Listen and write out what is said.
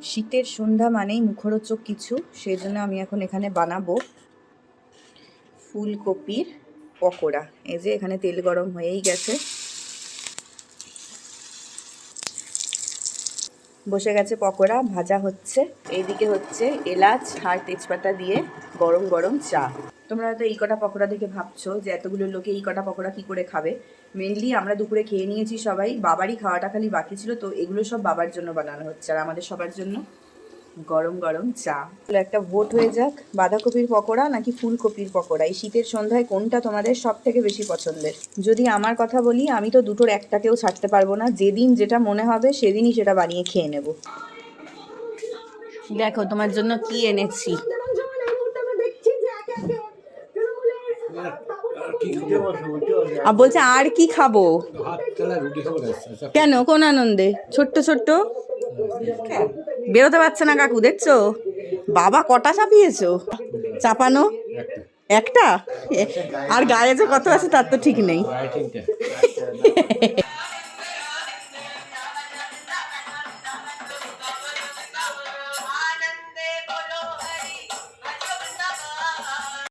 শীতের সন্ধ্যা মানেই মুখরোচক কিছু, সেই জন্য আমি এখন এখানে বানাবো ফুলকপির পকোড়া। এই যে এখানে তেল গরম হয়েই গেছে, বসে গেছে পকোড়া ভাজা হচ্ছে। এইদিকে হচ্ছে এলাচ আর তেজপাতা দিয়ে গরম গরম চা। তোমরা হয়তো এই কটা পকোড়া দেখে ভাবছো যে এতগুলো লোকে এই কটা পকোড়া কি করে খাবে। মেনলি আমরা দুপুরে খেয়ে নিয়েছি সবাই, বাবারই খাওয়াটা খালি বাকি ছিল, তো এগুলো সব বাবার জন্য বানানো হচ্ছে আর আমাদের সবার জন্য গরম গরম চা। একটা ভোট হয়ে যাক, বাঁধাকপির পকোড়া নাকি ফুলকপির পকোড়া, এই শীতের সন্ধ্যায় কোনটা তোমাদের সব থেকে বেশি পছন্দের? যদি আমার কথা বলি, আমি তো দুটোর একটাকেও ছাড়তে পারবো না, যেদিন যেটা মনে হবে সেদিনই সেটা বানিয়ে খেয়ে নেব। দেখো তোমার জন্য কি এনেছি। বলছে আর কি খাবো, কেন কোন আনন্দে? ছোট্ট ছোট্ট বেরোতে পারছে না কাকু, দেখছো বাবা কটা চাপিয়েছো? চাপানো একটা, আর গায়ে যে কত আছে তার তো ঠিক নেই।